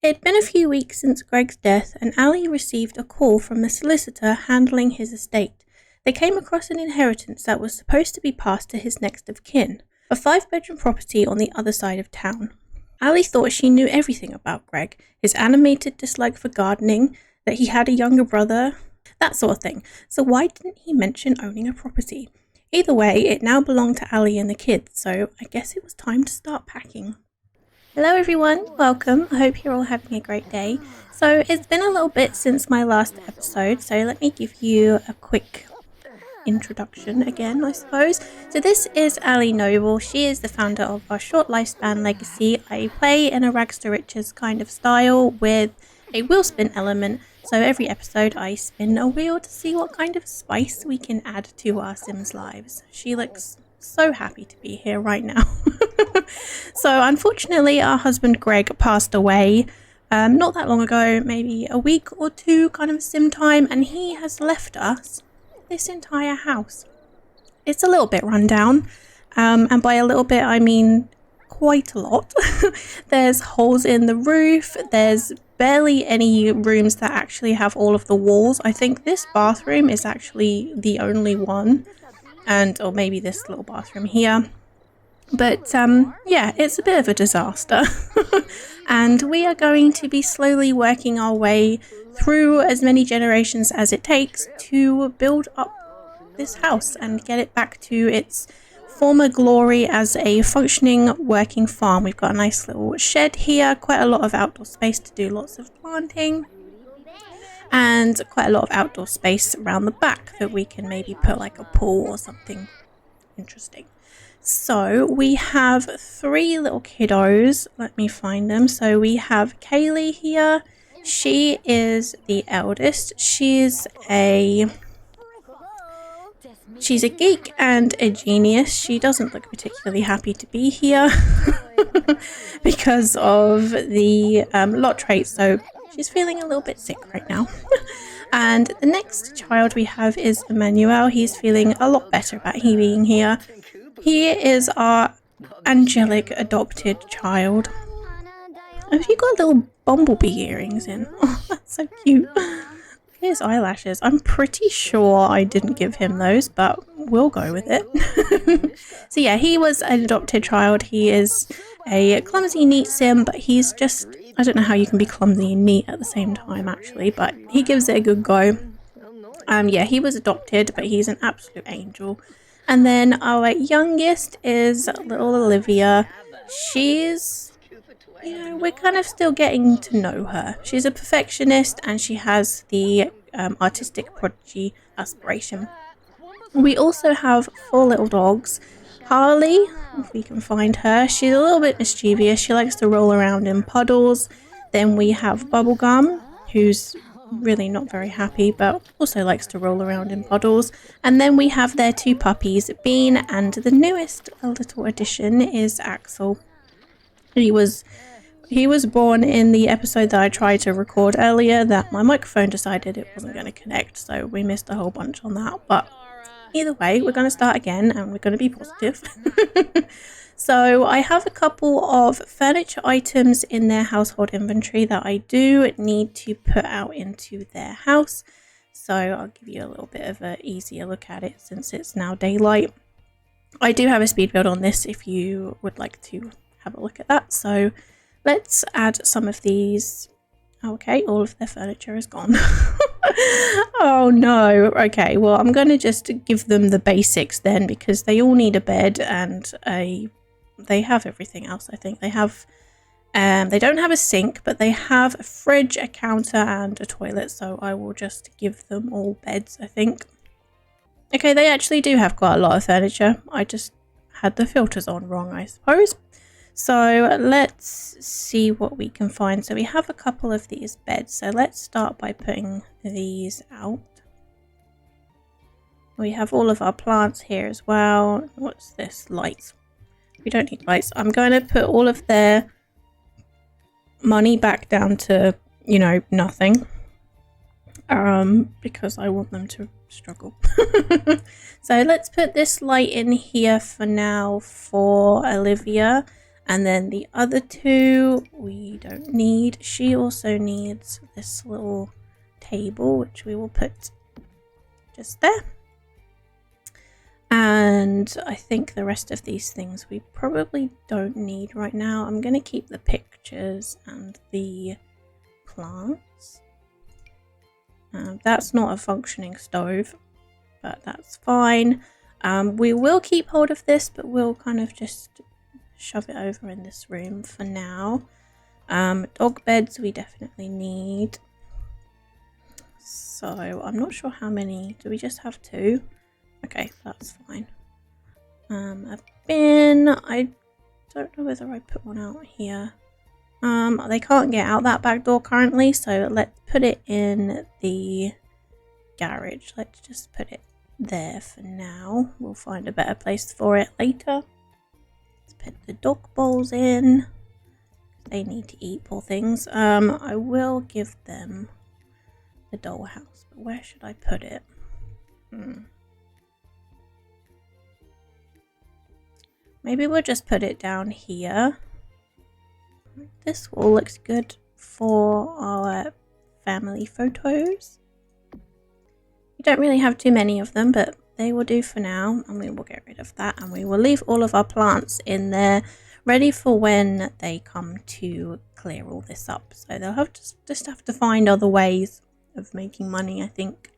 It had been a few weeks since Greg's death, and Ali received a call from the solicitor handling his estate. They came across an inheritance that was supposed to be passed to his next of kin, a 5-bedroom property on the other side of town. Ali thought she knew everything about Greg, his animated dislike for gardening, that he had a younger brother, that sort of thing. So why didn't he mention owning a property? Either way, it now belonged to Ali and the kids, so I guess it was time to start packing. Hello everyone, welcome. I hope you're all having a great day. So it's been a little bit since my last episode, so let me give you a quick introduction again, I suppose. So this is Ali Noble. She is the founder of our Short Lifespan Legacy. I play in a rags to riches kind of style with a wheel spin element. So every episode I spin a wheel to see what kind of spice we can add to our Sims lives. She looks so happy to be here right now. So unfortunately our husband Greg passed away not that long ago, maybe a week or two kind of sim time, and he has left us this entire house. It's a little bit run down, and by a little bit I mean quite a lot. There's holes in the roof, there's barely any rooms that actually have all of the walls. I think this bathroom is actually the only one, or maybe this little bathroom here. But yeah, it's a bit of a disaster. And we are going to be slowly working our way through as many generations as it takes to build up this house and get it back to its former glory as a functioning working farm. We've got a nice little shed here, quite a lot of outdoor space to do lots of planting, and quite a lot of outdoor space around the back that we can maybe put like a pool or something interesting. So we have 3 little kiddos. Let me find them. So we have Kaylee here. She is the eldest. She's a geek and a genius. She doesn't look particularly happy to be here because of the lot trait. So she's feeling a little bit sick right now. And the next child we have is Emmanuel. He's feeling a lot better about he being here. He is our angelic adopted child. Have you got little bumblebee earrings in? Oh, that's so cute. His eyelashes. I'm pretty sure I didn't give him those, but we'll go with it. So yeah, he was an adopted child. He is a clumsy, neat sim, but he's just, I don't know how you can be clumsy and neat at the same time actually, but he gives it a good go. Yeah, he was adopted, but he's an absolute angel. And then our youngest is little Olivia. She's, we're kind of still getting to know her. She's a perfectionist and she has the artistic prodigy aspiration. We also have 4 little dogs. Harley, if we can find her, she's a little bit mischievous. She likes to roll around in puddles. Then we have Bubblegum, who's really not very happy, but also likes to roll around in puddles. And then we have their 2 puppies, Bean, and the newest little addition is Axel. He was born in the episode that I tried to record earlier that my microphone decided it wasn't going to connect, so we missed a whole bunch on that. But either way, we're going to start again and we're going to be positive. So I have a couple of furniture items in their household inventory that I do need to put out into their house. So I'll give you a little bit of an easier look at it since it's now daylight. I do have a speed build on this if you would like to have a look at that. So let's add some of these. Okay, all of their furniture is gone. Oh no. Okay, well I'm going to just give them the basics then, because they all need a bed and they have everything else. I think they have they don't have a sink, but they have a fridge, a counter and a toilet, so I will just give them all beds, I think. Okay, they actually do have quite a lot of furniture. I just had the filters on wrong, I suppose. So let's see what we can find. So we have a couple of these beds, so let's start by putting these out. We have all of our plants here as well. What's this? Lights. We don't need lights. I'm going to put all of their money back down to, nothing. Because I want them to struggle. So let's put this light in here for now for Olivia. And then the other two we don't need. She also needs this little table, which we will put just there. And I think the rest of these things we probably don't need right now. I'm going to keep the pictures and the plants. That's not a functioning stove, but that's fine. We will keep hold of this, but we'll kind of just shove it over in this room for now. Dog beds we definitely need. So I'm not sure how many. Do we just have 2? Okay, that's fine. A bin. I don't know whether I put one out here. They can't get out that back door currently, so let's put it in the garage. Let's just put it there for now. We'll find a better place for it later. Let's put the dog bowls in. They need to eat, poor things. I will give them the dollhouse, but where should I put it? Maybe we'll just put it down here. This wall looks good for our family photos. We don't really have too many of them, but they will do for now, and we will get rid of that, and we will leave all of our plants in there ready for when they come to clear all this up. So they'll have to just have to find other ways of making money, I think,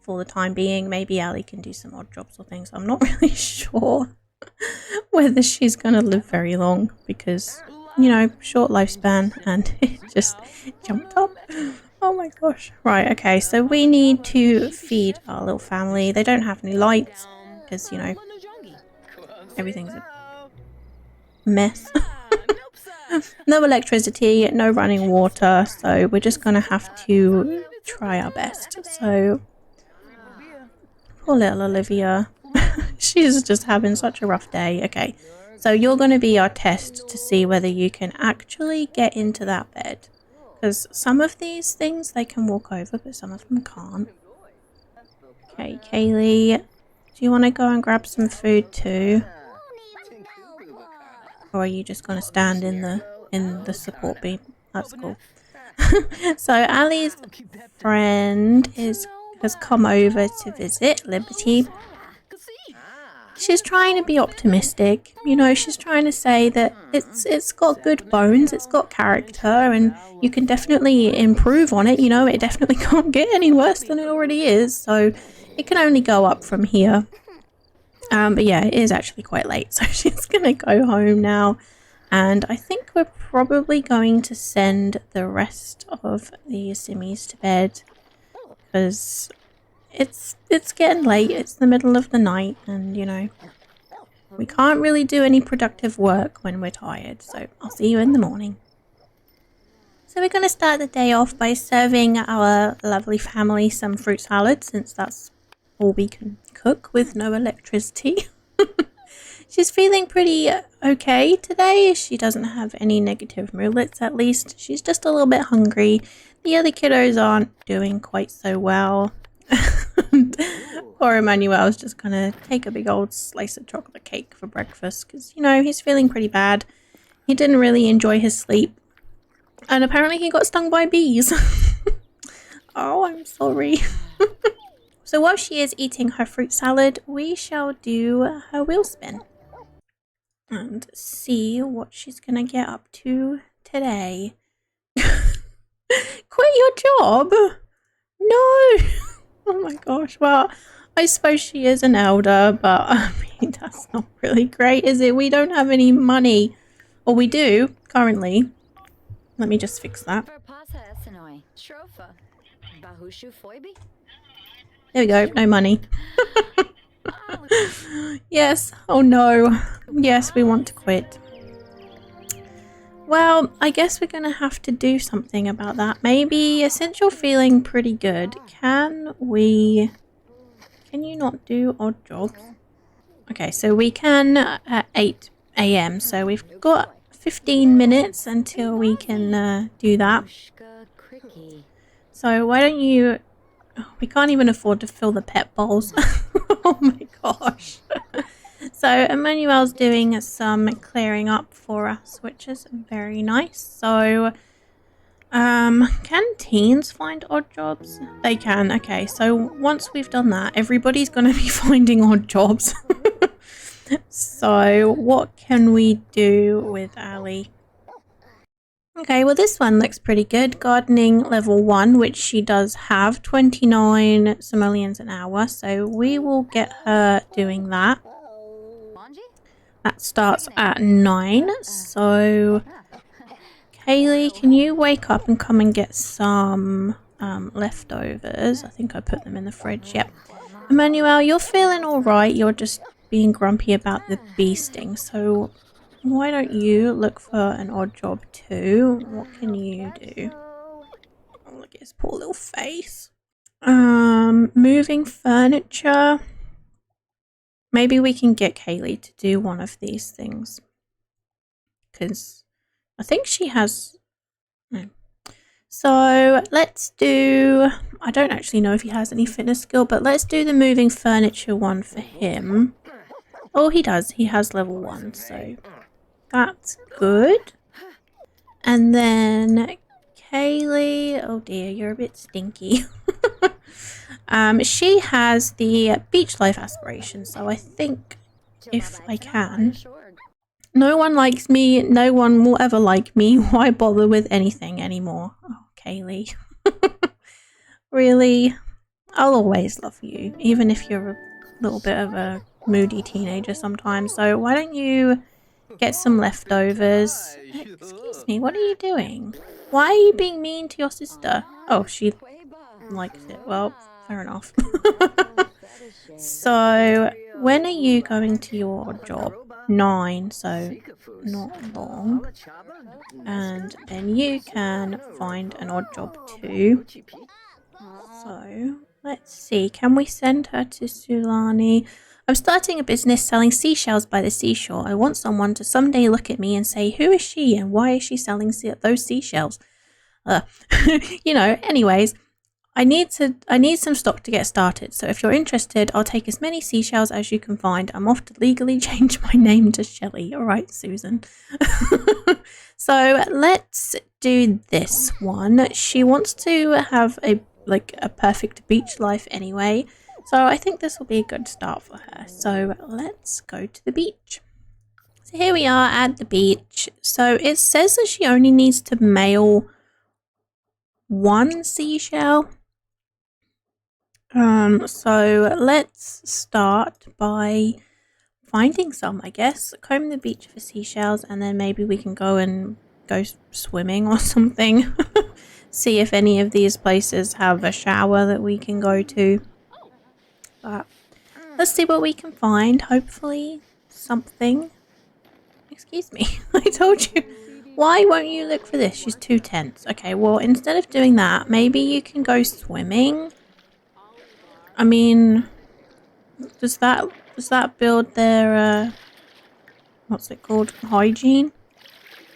for the time being. Maybe Ali can do some odd jobs or things. I'm not really sure whether she's gonna live very long, because, you know, short lifespan, and it just jumped up. Oh my gosh. Right, okay, so we need to feed our little family. They don't have any lights because, you know, everything's a mess. No electricity, no running water, so we're just gonna have to try our best. So poor little Olivia. She's just having such a rough day. Okay, so you're going to be our test to see whether you can actually get into that bed. Because some of these things they can walk over, but some of them can't. Okay, Kaylee, do you want to go and grab some food too? Or are you just going to stand in the support beam? That's cool. So Ali's friend has come over to visit Liberty. She's trying to be optimistic, you know, she's trying to say that it's got good bones, it's got character, and you can definitely improve on it, you know, it definitely can't get any worse than it already is, so it can only go up from here. But yeah, it is actually quite late, so she's gonna go home now, and I think we're probably going to send the rest of the Simmies to bed, because it's getting late, it's the middle of the night, and you know, we can't really do any productive work when we're tired, so I'll see you in the morning. So we're going to start the day off by serving our lovely family some fruit salad, since that's all we can cook with no electricity. She's feeling pretty okay today. She doesn't have any negative moodlets, at least. She's just a little bit hungry. The other kiddos aren't doing quite so well. Poor Emmanuel is just gonna take a big old slice of chocolate cake for breakfast because, you know, he's feeling pretty bad. He didn't really enjoy his sleep, and apparently he got stung by bees. Oh, I'm sorry. So while she is eating her fruit salad, we shall do her wheel spin and see what she's gonna get up to today. Quit your job? No. Oh my gosh, well, I suppose she is an elder, but I mean, that's not really great, is it? We don't have any money. Or we do, currently. Let me just fix that. There we go, no money. Yes, oh no. Yes, we want to quit. Well, I guess we're going to have to do something about that. Maybe, since you're feeling pretty good, can you not do odd jobs? Okay, so we can at 8 AM, so we've got 15 minutes until we can do that. So why don't you... Oh, we can't even afford to fill the pet bowls. Oh my gosh. So Emmanuel's doing some clearing up for us, which is very nice. So can teens find odd jobs? They can. Okay, so once we've done that, everybody's going to be finding odd jobs. So what can we do with Ali? Okay, well this one looks pretty good. Gardening level 1, which she does have, 29 simoleons an hour. So we will get her doing that. That starts at 9. So Kaylee, can you wake up and come and get some leftovers? I think I put them in the fridge. Yep. Emmanuel, you're feeling alright. You're just being grumpy about the bee sting. So why don't you look for an odd job too? What can you do? Oh, look at his poor little face. Moving furniture. Maybe we can get Kaylee to do one of these things. Because I think she has... No. So let's do... I don't actually know if he has any fitness skill, but let's do the moving furniture one for him. Oh, he does. He has level 1, so that's good. And then Kaylee... Oh dear, you're a bit stinky. She has the beach life aspiration, so I think if I can... No one likes me, no one will ever like me, why bother with anything anymore? Oh, Kaylee. Really? I'll always love you, even if you're a little bit of a moody teenager sometimes. So why don't you get some leftovers? Excuse me, what are you doing? Why are you being mean to your sister? Oh, she likes it. Well, fair enough. So when are you going to your job? 9, so not long. And then you can find an odd job too. So let's see, can we send her to Sulani? I'm starting a business selling seashells by the seashore. I want someone to someday look at me and say, who is she and why is she selling those seashells? You know, anyways, I need some stock to get started, so if you're interested, I'll take as many seashells as you can find. I'm off to legally change my name to Shelley. Alright, Susan. So let's do this one. She wants to have a perfect beach life anyway, so I think this will be a good start for her. So let's go to the beach. So here we are at the beach. So it says that she only needs to mail 1 seashell. So let's start by finding some, I guess. Comb the beach for seashells, and then maybe we can go swimming or something. See if any of these places have a shower that we can go to. But let's see what we can find. Hopefully something. Excuse me, I told you. Why won't you look for this? She's too tense. Okay, well, instead of doing that, maybe you can go swimming. I mean, does that build their what's it called? Hygiene?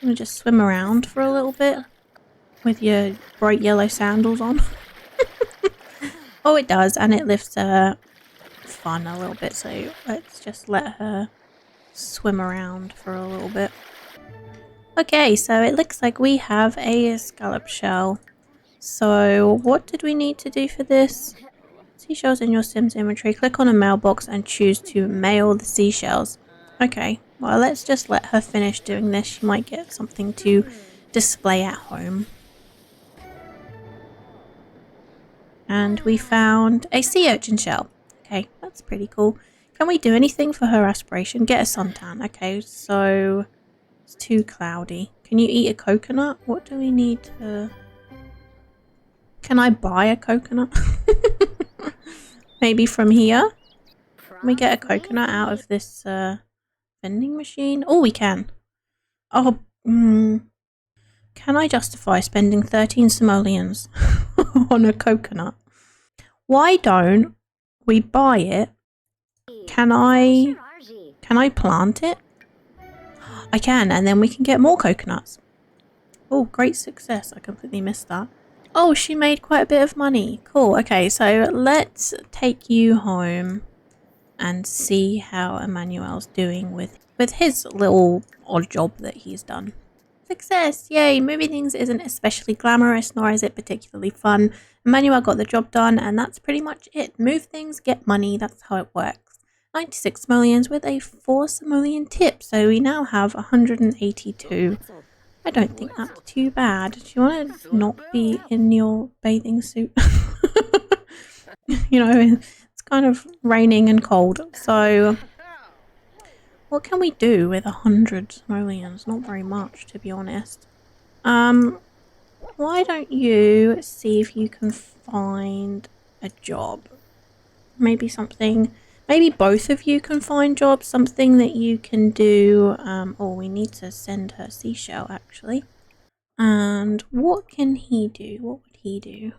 You just swim around for a little bit with your bright yellow sandals on. Oh, it does, and it lifts her fun a little bit, so let's just let her swim around for a little bit. Okay, so it looks like we have a scallop shell. So what did we need to do for this? Seashells in your Sims inventory. Click on a mailbox and choose to mail the seashells. Okay, well, let's just let her finish doing this. She might get something to display at home. And we found a sea urchin shell. Okay, that's pretty cool. Can we do anything for her aspiration? Get a suntan. Okay, so it's too cloudy. Can you eat a coconut? What do we need to... Can I buy a coconut? Maybe from here? Can we get a coconut out of this vending machine? Oh, we can. Oh, can I justify spending 13 simoleons on a coconut? Why don't we buy it? Can I plant it? I can, and then we can get more coconuts. Oh, great success. I completely missed that. Oh, she made quite a bit of money. Cool. Okay, so let's take you home. and see how Emmanuel's doing with his little odd job that he's done. Success! Yay! Moving things isn't especially glamorous, nor is it particularly fun. Emmanuel got the job done, and that's pretty much it. Move things, get money, that's how it works. 96 simoleons with a 4 simoleon tip, so we now have 182. I don't think that's too bad. Do you want to not be in your bathing suit? You know, it's kind of raining and cold, so what can we do with 100 simoleons? Not very much, to be honest. Why don't you see if you can find a job? Maybe something, maybe both of you can find jobs, something that you can do. Oh, we need to send her seashell, actually. And what can he do? What would he do?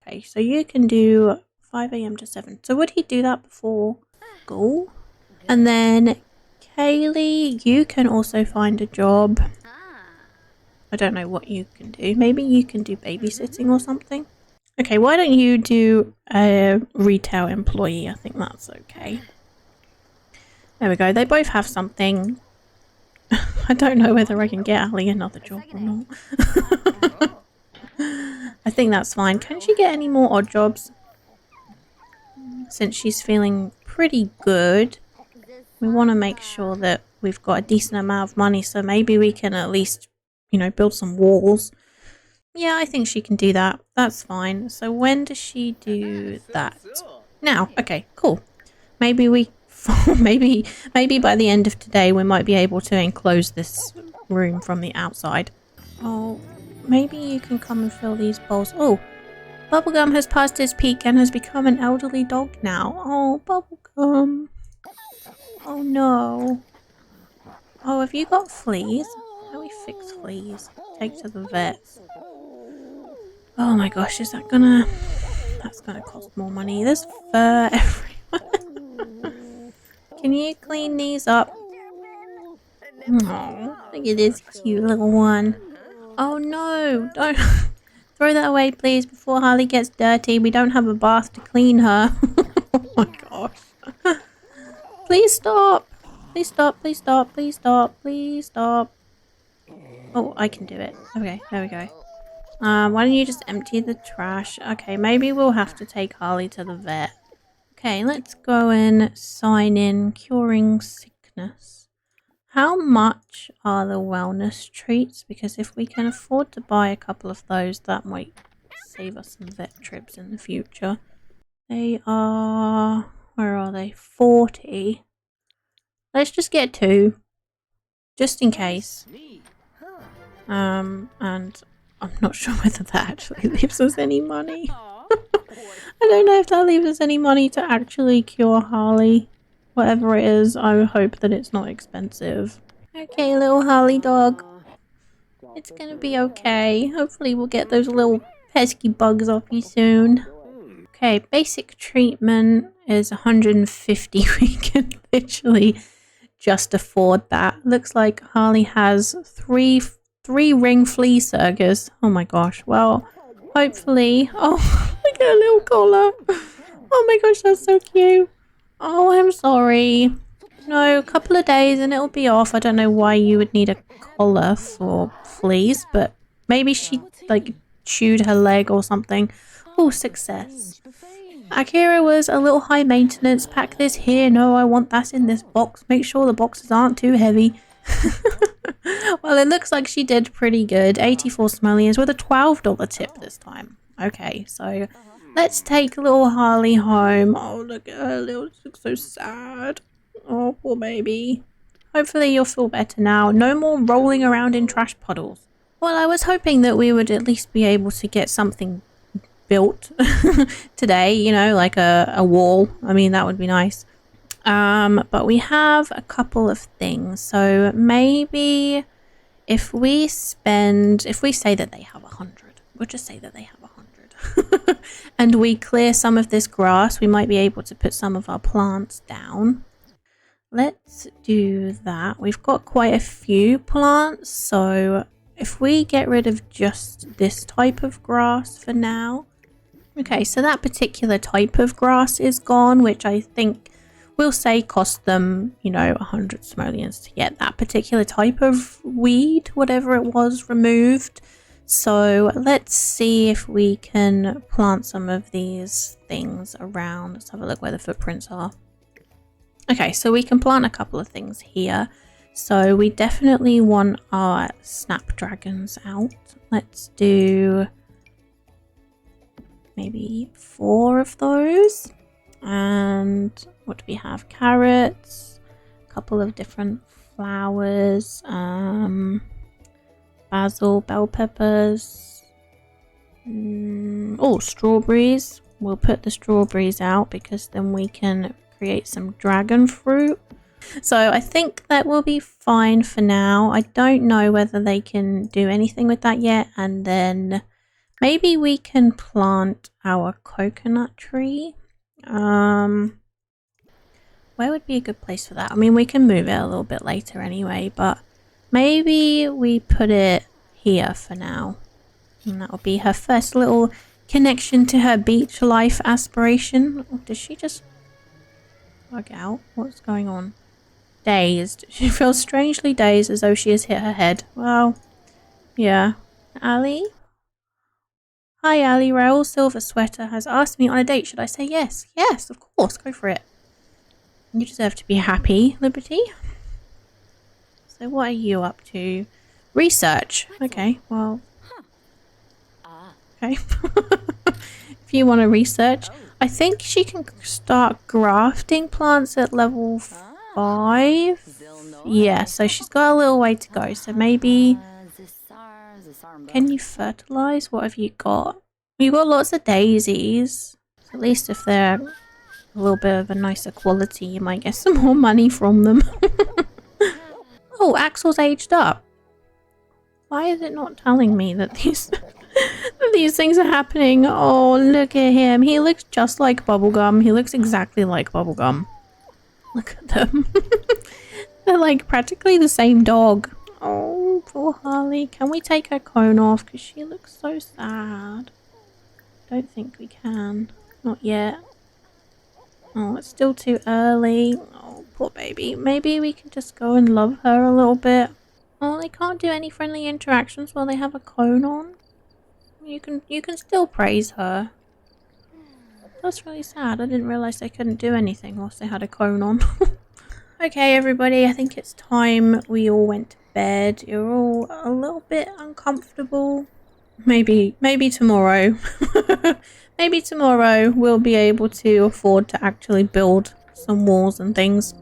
Okay, so you can do 5 AM to 7. So would he do that before school? And then Kaylee, you can also find a job. I don't know what you can do. Maybe you can do babysitting or something. Okay, why don't you do a retail employee? I think that's okay. There we go. They both have something. I don't know whether I can get Ali another job or not. I think that's fine. Can she get any more odd jobs? Since she's feeling pretty good, we want to make sure that we've got a decent amount of money, so maybe we can at least, you know, build some walls. Yeah, I think she can do that. That's fine. So when does she do that? Now. Okay, cool. Maybe we maybe by the end of today we might be able to enclose this room from the outside. Oh, maybe you can come and fill these bowls. Oh, Bubblegum has passed his peak and has become an elderly dog now. Oh, Bubblegum. Oh no. Oh, have you got fleas? How do we fix fleas? Take to the vet. Oh my gosh, is that gonna... That's gonna cost more money. There's fur everywhere. Can you clean these up? Oh, look at this cute little one. Oh no, don't... Throw that away please before Harley gets dirty. We don't have a bath to clean her. Oh my gosh. Please stop. Please stop, please stop, please stop, please stop. Oh, I can do it. Okay, there we go. Why don't you just empty the trash? Okay, maybe we'll have to take Harley to the vet. Okay, let's go and sign in curing sickness. How much are the wellness treats? Because if we can afford to buy a couple of those, that might save us some vet trips in the future. They are... Where are they? 40. Let's just get 2. Just in case. And I'm not sure whether that actually leaves us any money. I don't know if that leaves us any money to actually cure Harley. Whatever it is, I hope that it's not expensive. Okay, little Harley dog. It's gonna be okay. Hopefully we'll get those little pesky bugs off you soon. Okay, basic treatment is 150. We can literally just afford that. Looks like Harley has three ring flea circus. Oh my gosh. Well, hopefully... Oh, look at a little collar. Oh my gosh, that's so cute. Oh, I'm sorry. No, a couple of days and it'll be off. I don't know why you would need a collar for fleas, but maybe she, like, chewed her leg or something. Oh, success. Akira was a little high maintenance. Pack this here. No, I want that in this box. Make sure the boxes aren't too heavy. Well, it looks like she did pretty good. 84 simoleons with a $12 tip this time. Okay, so let's take little Harley home. Oh, look at her. Looks so sad. Oh, poor baby. Hopefully you'll feel better now. No more rolling around in trash puddles. Well, I was hoping that we would at least be able to get something built today, you know, like a wall. I mean, that would be nice. But we have a couple of things. So maybe if we say that they have 100, we'll just say that they have 100 and we clear some of this grass, we might be able to put some of our plants down. Let's do that. We've got quite a few plants, so if we get rid of just this type of grass for now. Okay, so that particular type of grass is gone, which I think We'll say cost them, you know, 100 simoleons to get that particular type of weed, whatever it was, removed. So let's see if we can plant some of these things around. Let's have a look where the footprints are. Okay, so we can plant a couple of things here. So we definitely want our snapdragons out. Let's do maybe 4 of those. And what do we have? Carrots, a couple of different flowers, basil, bell peppers, oh, strawberries. We'll put the strawberries out because then we can create some dragon fruit. So I think that will be fine for now. I don't know whether they can do anything with that yet, and then maybe we can plant our coconut tree. Where would be a good place for that? I mean, we can move it a little bit later anyway, but maybe we put it here for now. And that will be her first little connection to her beach life aspiration. Or does she just bug out? What's going on? Dazed. She feels strangely dazed, as though she has hit her head. Well, yeah. Ali? Hi Ali, Raoul Silver Sweater has asked me on a date. Should I say yes? Yes, of course, go for it. You deserve to be happy, Liberty. So what are you up to? Research. Okay, well. Okay. If you want to research. I think she can start grafting plants at level 5. Yeah, so she's got a little way to go. So maybe... Can you fertilize? What have you got? You've got lots of daisies. So at least if they're a little bit of a nicer quality, you might get some more money from them. Oh, Axel's aged up. Why is it not telling me that these things are happening? Oh, look at him. He looks just like Bubblegum. He looks exactly like Bubblegum. Look at them. They're like practically the same dog. Oh, poor Harley. Can we take her cone off? Because she looks so sad. Don't think we can. Not yet. Oh, it's still too early. Oh, poor baby. Maybe we can just go and love her a little bit. Oh, they can't do any friendly interactions while they have a cone on. You can still praise her. That's really sad. I didn't realise they couldn't do anything whilst they had a cone on. Okay, everybody, I think it's time we all went to bed. You're all a little bit uncomfortable. Maybe tomorrow. Maybe tomorrow we'll be able to afford to actually build some walls and things.